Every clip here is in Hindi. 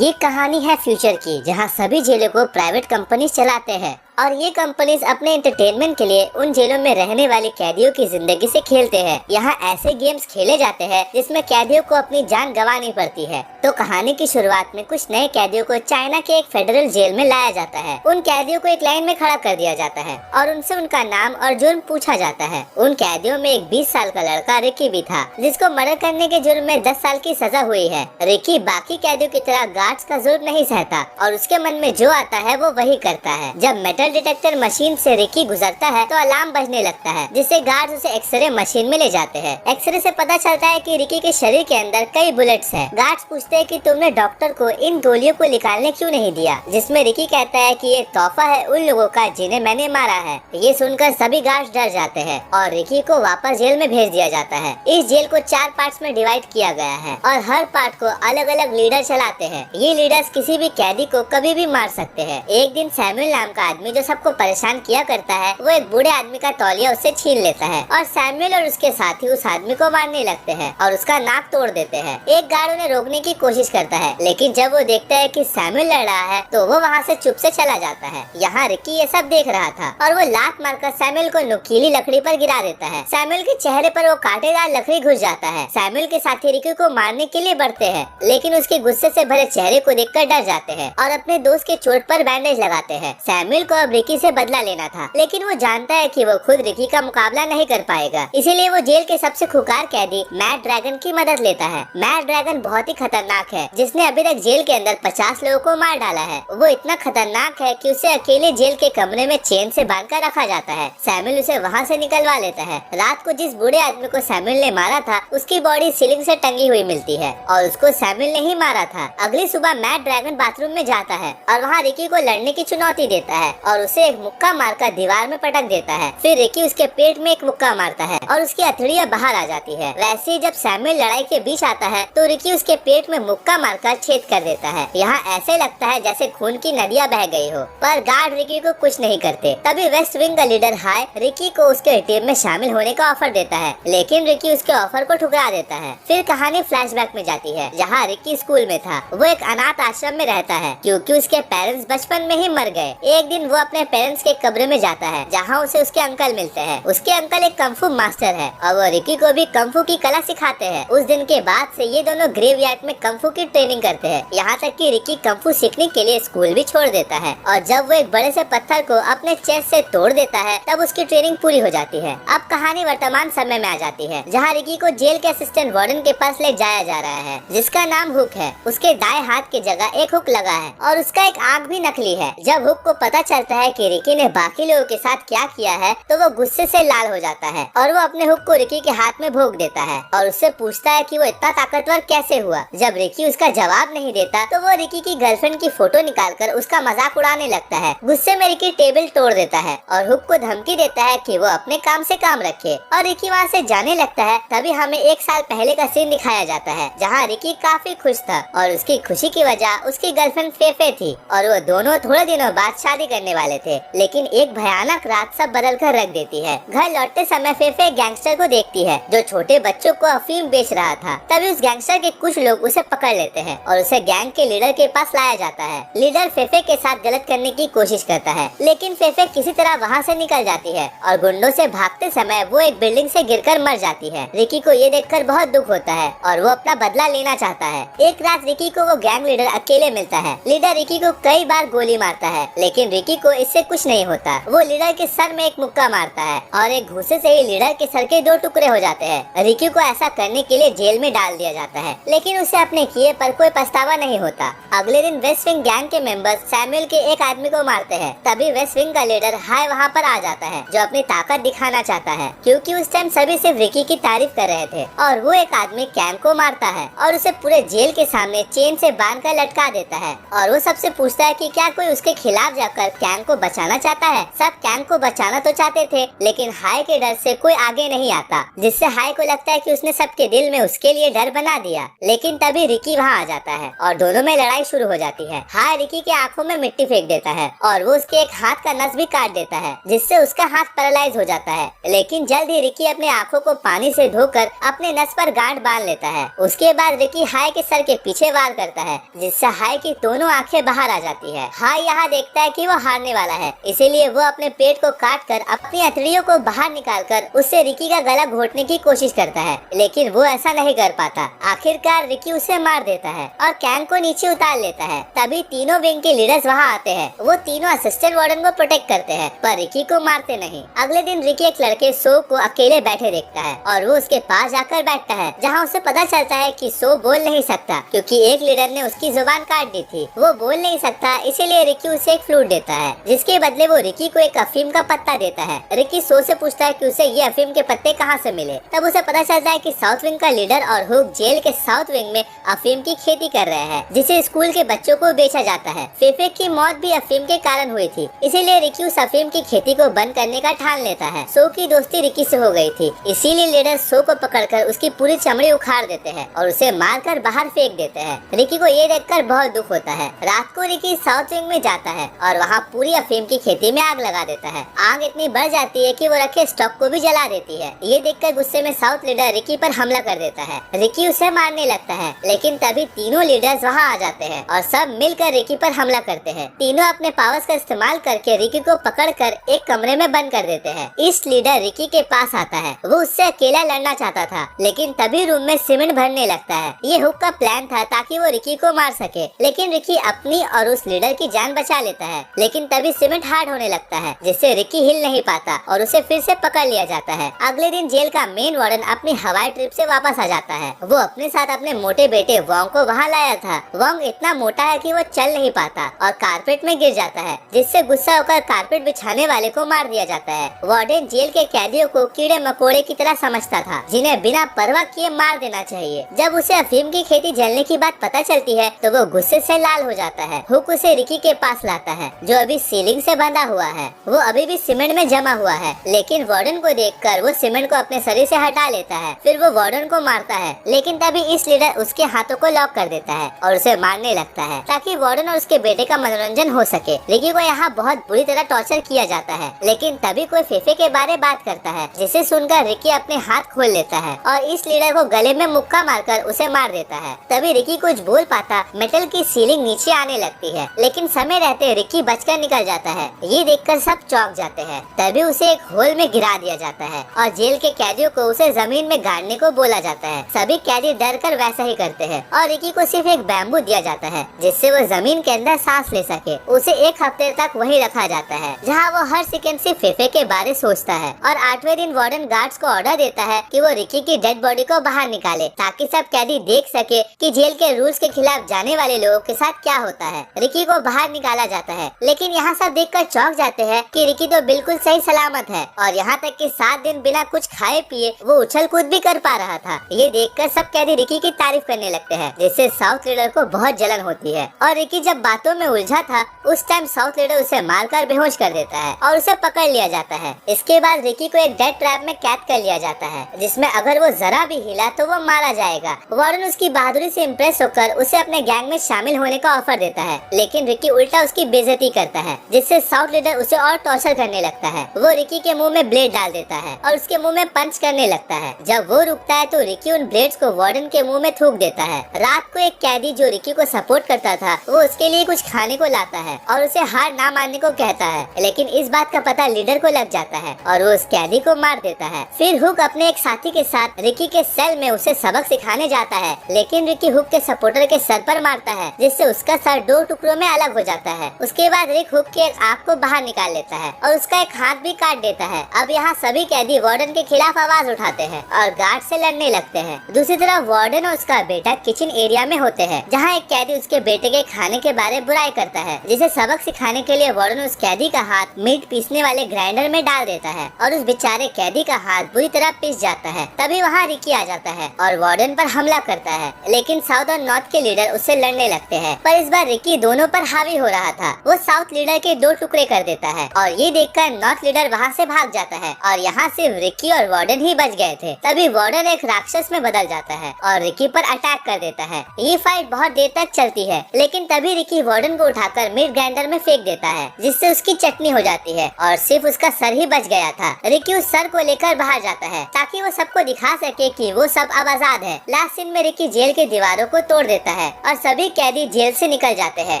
ये कहानी है फ्यूचर की, जहाँ सभी जेलों को प्राइवेट कंपनीज चलाते हैं और ये कंपनीज अपने एंटरटेनमेंट के लिए उन जेलों में रहने वाले कैदियों की जिंदगी से खेलते हैं। यहाँ ऐसे गेम्स खेले जाते हैं जिसमें कैदियों को अपनी जान गंवानी पड़ती है। तो कहानी की शुरुआत में कुछ नए कैदियों को चाइना के एक फेडरल जेल में लाया जाता है। उन कैदियों को एक लाइन में खड़ा कर दिया जाता है और उनसे उनका नाम और जुर्म पूछा जाता है। उन कैदियों में एक 20 साल का लड़का रिकी भी था, जिसको मर्डर करने के जुर्म में 10 साल की सजा हुई है। रिकी बाकी कैदियों की तरह गार्ड्स का जुर्म नहीं सहता और उसके मन में जो आता है वो वही करता है। जब मेटल डिटेक्टर मशीन से रिकी गुजरता है तो अलार्म बजने लगता है, जिससे गार्ड्स उसे एक्सरे मशीन में ले जाते हैं। एक्सरे से पता चलता है कि रिकी के शरीर के अंदर कई बुलेट्स हैं। गार्ड्स पूछते हैं कि तुमने डॉक्टर को इन गोलियों को निकालने क्यों नहीं दिया, जिसमें रिकी कहता है कि ये तोहफा है उन लोगों का जिन्हें मैंने मारा है। ये सुनकर सभी गार्ड्स डर जाते हैं और रिकी को वापस जेल में भेज दिया जाता है। इस जेल को 4 पार्ट्स में डिवाइड किया गया है और हर पार्ट को अलग अलग लीडर चलाते हैं। ये लीडर्स किसी भी कैदी को कभी भी मार सकते हैं। एक दिन सैमुअल नाम का आदमी जो सबको परेशान किया करता है, वो एक बूढ़े आदमी का तौलिया उससे छीन लेता है और सैमुअल और उसके साथी उस आदमी को मारने लगते हैं और उसका नाक तोड़ देते हैं। एक गार्ड उन्हें रोकने की कोशिश करता है, लेकिन जब वो देखता है कि सैमुअल लड़ रहा है तो वो वहाँ से चुप से चला जाता है। यहाँ रिकी ये सब देख रहा था और वो लात मारकर सैमुअल को नुकीली लकड़ी पर गिरा देता है। सैमुअल के चेहरे पर वो कांटेदार लकड़ी घुस जाता है। सैमुअल के साथी रिकी को मारने के लिए बढ़ते हैं, लेकिन उसके गुस्से से भरे चेहरे को देखकर डर जाते हैं और अपने दोस्त के चोट पर बैंडेज लगाते हैं। सैमुअल को अब रिकी से बदला लेना था, लेकिन वो जानता है कि वो खुद रिकी का मुकाबला नहीं कर पाएगा। इसीलिए वो जेल के सबसे खुकार कैदी मैड ड्रैगन की मदद लेता है। मैड ड्रैगन बहुत ही खतरनाक है, जिसने अभी तक जेल के अंदर 50 लोगों को मार डाला है। वो इतना खतरनाक है कि उसे अकेले जेल के कमरे में चेन से बांधकर रखा जाता है। सैमुअल उसे वहाँ से निकलवा लेता है। रात को जिस बूढ़े आदमी को सैमुअल ने मारा था, उसकी बॉडी सीलिंग से टंगी हुई मिलती है और उसको सैमुअल ने ही मारा था। अगली सुबह मैड ड्रैगन बाथरूम में जाता है और वहाँ रिकी को लड़ने की चुनौती देता है और उसे एक मुक्का मारकर दीवार में पटक देता है। फिर रिकी उसके पेट में एक मुक्का मारता है और उसकी हथेलियां बाहर आ जाती है। वैसे ही जब सैमुअल लड़ाई के बीच आता है तो रिकी उसके पेट में मुक्का मारकर छेद कर देता है। यहाँ ऐसे लगता है जैसे खून की नदियाँ बह गई हो, पर गार्ड रिकी को कुछ नहीं करते। तभी वेस्ट विंग का लीडर हाय रिकी को उसके टीम में शामिल होने का ऑफर देता है, लेकिन रिकी उसके ऑफर को ठुकरा देता है। फिर कहानी फ्लैशबैक में जाती है, जहाँ रिकी स्कूल में था। वो एक अनाथ आश्रम में रहता है क्योंकि उसके पेरेंट्स बचपन में ही मर गए। एक दिन वो अपने पेरेंट्स के कब्र में जाता है, जहाँ उसे उसके अंकल मिलते हैं। उसके अंकल एक कंफू मास्टर है और वो रिकी को भी कंफू की कला सिखाते हैं। उस दिन के बाद से ये दोनों ग्रेवयार्ड में कंफू की ट्रेनिंग करते हैं। यहाँ तक कि रिकी कंफू सीखने के लिए स्कूल भी छोड़ देता है और जब वो एक बड़े से पत्थर को अपने चेस्ट से तोड़ देता है तब उसकी ट्रेनिंग पूरी हो जाती है। अब कहानी वर्तमान समय में आ जाती है, जहाँ रिकी को जेल के असिस्टेंट वार्डन के पास ले जाया जा रहा है, जिसका नाम हुक है। उसके दाएं हाथ की जगह एक हुक लगा है और उसका एक आंख भी नकली है। जब हुक को पता चलता है कि रिकी ने बाकी लोगों के साथ क्या किया है तो वो गुस्से से लाल हो जाता है और वो अपने हुक को रिकी के हाथ में भोंक देता है और उससे पूछता है कि वो इतना ताकतवर कैसे हुआ। जब रिकी उसका जवाब नहीं देता तो वो रिकी की गर्लफ्रेंड की फोटो निकालकर उसका मजाक उड़ाने लगता है। गुस्से में रिकी टेबल तोड़ देता है और हुक को धमकी देता है कि वो अपने काम से काम रखे और रिकी वहाँ से जाने लगता है। तभी हमें 1 साल पहले का सीन दिखाया जाता है, जहाँ रिकी काफी खुश था और उसकी खुशी की वजह उसकी गर्लफ्रेंड फेफे थी और वो दोनों थोड़े दिनों बाद शादी करने वाले थे। लेकिन एक भयानक रात सब बदल कर रख देती है। घर लौटते समय फेफे एक गैंगस्टर को देखती है जो छोटे बच्चों को अफीम बेच रहा था। तभी उस गैंगस्टर के कुछ लोग उसे पकड़ लेते हैं और उसे गैंग के लीडर के पास लाया जाता है। लीडर फेफे के साथ गलत करने की कोशिश करता है, लेकिन फेफे किसी तरह वहाँ से निकल जाती है और गुंडों से भागते समय वो एक बिल्डिंग से गिरकर मर जाती है। रिकी को ये देखकर बहुत दुख होता है और वो अपना बदला लेना चाहता है। एक रात रिकी को वो गैंग लीडर अकेले मिलता है। लीडर रिकी को कई बार गोली मारता है, लेकिन रिकी को इससे कुछ नहीं होता। वो लीडर के सर में एक मुक्का मारता है और एक घूंसे से ही लीडर के सर के 2 टुकड़े हो जाते हैं। रिकी को ऐसा करने के लिए जेल में डाल दिया जाता है, लेकिन उसे अपने किए पर कोई पछतावा नहीं होता। अगले दिन वेस्ट विंग गैंग के मेंबर्स सैमुअल के एक आदमी को मारते हैं। तभी वेस्ट विंग का लीडर हाय वहाँ पर आ जाता है, जो अपनी ताकत दिखाना चाहता है, क्योंकि उस टाइम सभी सिर्फ रिकी की तारीफ कर रहे थे। और वो एक आदमी कैम को मारता है और उसे पूरे जेल के सामने चेन से बांधकर लटका देता है और वो सबसे पूछता है कि क्या कोई उसके खिलाफ जाकर कैम कैंग को बचाना चाहता है। सब कैंग को बचाना तो चाहते थे, लेकिन हाय के डर से कोई आगे नहीं आता, जिससे हाय को लगता है कि उसने सबके दिल में उसके लिए डर बना दिया। लेकिन तभी रिकी वहाँ आ जाता है और दोनों में लड़ाई शुरू हो जाती है। हाय रिकी के आंखों में मिट्टी फेंक देता है और वो उसके एक हाथ का नस भी काट देता है, जिससे उसका हाथ पैरालाइज हो जाता है। लेकिन जल्द ही रिकी अपने आंखों को पानी से धोकर अपने नस पर गांठ बांध लेता है। उसके बाद रिकी हाय के सर के पीछे वार करता है, जिससे हाय की दोनों आंखें बाहर आ जाती है। हाय यहाँ देखता है कि वो हारने वाला है, इसीलिए वो अपने पेट को काट कर अपनी हथेलियों को बाहर निकाल कर उससे रिकी का गला घोटने की कोशिश करता है, लेकिन वो ऐसा नहीं कर पाता। आखिरकार रिकी उसे मार देता है और कैंग को नीचे उतार लेता है। तभी तीनों विंग के लीडर्स वहाँ आते हैं। वो तीनों असिस्टेंट वार्डन को प्रोटेक्ट करते हैं, पर रिकी को मारते नहीं। अगले दिन रिकी एक लड़के सो को अकेले बैठे देखता है और वो उसके पास जाकर बैठता है, जहाँ उसे पता चलता है कि सो बोल नहीं सकता, क्योंकि एक लीडर ने उसकी जुबान काट दी थी। वो बोल नहीं सकता, इसीलिए रिकी उसे एक फ्लूट देता है, जिसके बदले वो रिकी को एक अफीम का पत्ता देता है। रिकी सो से पूछता है कि उसे ये अफीम के पत्ते कहाँ से मिले। तब उसे पता चलता है कि साउथ विंग का लीडर और हुक जेल के साउथ विंग में अफीम की खेती कर रहे हैं, जिसे स्कूल के बच्चों को बेचा जाता है। फेफे की मौत भी अफीम के कारण हुई थी, इसीलिए रिकी उस अफीम की खेती को बंद करने का ठान लेता है। सो की दोस्ती रिकी से हो गई थी, इसीलिए लीडर सो को पकड़कर उसकी पूरी चमड़ी उखाड़ देते हैं और उसे मारकर बाहर फेंक देते हैं। रिकी को ये देखकर बहुत दुख होता है। रात को रिकी साउथ विंग में जाता है और वहाँ पूरी अफीम की खेती में आग लगा देता है। आग इतनी बढ़ जाती है कि वो रखे स्टॉक को भी जला देती है। ये देखकर गुस्से में साउथ लीडर रिकी पर हमला कर देता है। रिकी उसे मारने लगता है, लेकिन तभी तीनों लीडर्स वहाँ आ जाते हैं और सब मिलकर रिकी पर हमला करते हैं। तीनों अपने पावर्स का इस्तेमाल करके रिकी को पकड़कर एक कमरे में बंद कर देते हैं। इस लीडर रिकी के पास आता है। वो उससे अकेला लड़ना चाहता था, लेकिन तभी रूम में सीमेंट भरने लगता है। ये हुक का प्लान था ताकि वो रिकी को मार सके, लेकिन रिकी अपनी और उस लीडर की जान बचा लेता है। लेकिन तभी सीमेंट हार्ड होने लगता है, जिससे रिकी हिल नहीं पाता और उसे फिर से पकड़ लिया जाता है। अगले दिन जेल का मेन वार्डन अपनी हवाई ट्रिप से वापस आ जाता है। वो अपने साथ अपने मोटे बेटे वोंग को वहाँ लाया था। वोंग इतना मोटा है कि वो चल नहीं पाता और कारपेट में गिर जाता है, जिससे गुस्सा होकर कारपेट बिछाने वाले को मार दिया जाता है। वार्डन जेल के कैदियों को कीड़े मकोड़े की तरह समझता था, जिन्हें बिना परवाह किए मार देना चाहिए। जब उसे अफीम की खेती जलने की बात पता चलती है तो वो गुस्से से लाल हो जाता है। हुक उसे रिकी के पास लाता है, जो अभी सीलिंग से बंधा हुआ है। वो अभी भी सीमेंट में जमा हुआ है, लेकिन वार्डन को देखकर वो सीमेंट को अपने शरीर से हटा लेता है। फिर वो वार्डन को मारता है, लेकिन तभी इस लीडर उसके हाथों को लॉक कर देता है और उसे मारने लगता है, ताकि वार्डन और उसके बेटे का मनोरंजन हो सके। रिकी को यहाँ बहुत बुरी तरह टॉर्चर किया जाता है, लेकिन तभी कोई फेफे के बारे बात करता है, जिसे सुनकर रिकी अपने हाथ खोल लेता है और इस लीडर को गले में मुक्का मारकर उसे मार देता है। तभी रिकी कुछ बोल पाता, मेटल की सीलिंग नीचे आने लगती है, लेकिन समय रहते रिकी बचकर निकल जाता है। ये देखकर सब चौंक जाते हैं। तभी उसे एक होल में गिरा दिया जाता है और जेल के कैदियों को उसे जमीन में गाड़ने को बोला जाता है। सभी कैदी डर कर वैसा ही करते हैं और रिकी को सिर्फ एक बैम्बू दिया जाता है, जिससे वो जमीन के अंदर सांस ले सके। उसे एक हफ्ते तक वहीं रखा जाता है, जहाँ वो हर सेकंड से फेफे के बारे सोचता है। और 8वें दिन वार्डन गार्ड्स को ऑर्डर देता है कि वो रिकी की डेड बॉडी को बाहर निकाले, ताकि सब कैदी देख सके कि जेल के रूल्स के खिलाफ जाने वाले लोगों के साथ क्या होता है। रिकी को बाहर निकाला जाता है, लेकिन यहाँ सब देखकर चौंक जाते हैं कि रिकी तो बिल्कुल सही सलामत है और यहाँ तक कि 7 दिन बिना कुछ खाए पिए वो उछल कूद भी कर पा रहा था। ये देखकर सब कैदी रिकी की तारीफ करने लगते हैं, जिससे साउथ लीडर को बहुत जलन होती है। और रिकी जब बातों में उलझा था, उस टाइम साउथ लीडर उसे मारकर बेहोश कर देता है और उसे पकड़ लिया जाता है। इसके बाद रिकी को एक डेथ ट्रैप में कैद कर लिया जाता है, जिसमें अगर वो जरा भी हिला तो वो मारा जाएगा। वार्डन उसकी बहादुरी से इम्प्रेस होकर उसे अपने गैंग में शामिल होने का ऑफर देता है, लेकिन रिकी उल्टा उसकी बेइज्जती करता है, जिससे साउथ लीडर उसे और टॉर्चर करने लगता है। वो रिकी के मुंह में ब्लेड डाल देता है और उसके मुंह में पंच करने लगता है। जब वो रुकता है तो रिकी उन ब्लेड्स को वार्डन के मुंह में थूक देता है। रात को एक कैदी जो रिकी को सपोर्ट करता था, वो उसके लिए कुछ खाने को लाता है और उसे हार ना मानने को कहता है, लेकिन इस बात का पता लीडर को लग जाता है और वो उस कैदी को मार देता है। फिर हुक अपने एक साथी के साथ रिकी के सेल में उसे सबक सिखाने जाता है, लेकिन रिकी हुक के सपोर्टर के सर पर मारता है, जिससे उसका सर 2 टुकड़ों में अलग हो जाता है। उसके बाद रिक हुक के एक आँख को बाहर निकाल लेता है और उसका एक हाथ भी काट देता है। अब यहाँ सभी कैदी वार्डन के खिलाफ आवाज उठाते हैं और गार्ड से लड़ने लगते हैं। दूसरी तरफ वार्डन और उसका बेटा किचन एरिया में होते हैं, जहाँ एक कैदी उसके बेटे के खाने के बारे बुराई करता है, जिसे सबक सिखाने के लिए वार्डन उस कैदी का हाथ मीट पीसने वाले ग्राइंडर में डाल देता है और उस बेचारे कैदी का हाथ बुरी तरह पिस जाता है। तभी वहाँ रिकी आ जाता है और वार्डन पर हमला करता है, लेकिन साउथ और नॉर्थ के लीडर उससे लड़ने लगते हैं। पर इस बार रिकी दोनों पर हावी हो रहा था। वो साउथ लीडर के 2 टुकड़े कर देता है और ये देखकर नॉर्थ लीडर वहाँ से भाग जाता है और यहाँ सिर्फ रिकी और वार्डन ही बच गए थे। तभी वार्डन एक राक्षस में बदल जाता है और रिकी पर अटैक कर देता है। ये फाइट बहुत देर तक चलती है, लेकिन तभी रिकी वार्डन को उठाकर मिड ग्राइंडर में फेंक देता है, जिससे उसकी चटनी हो जाती है और सिर्फ उसका सर ही बच गया था। रिकी उस सर को लेकर बाहर जाता है ताकि वो सबको दिखा सके कि वो सब अब आजाद है। लास्ट सीन में रिकी जेल की दीवारों को तोड़ देता है और सभी कैदी जेल से निकल जाते हैं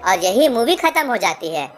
और यही मूवी खत्म हो जाती है।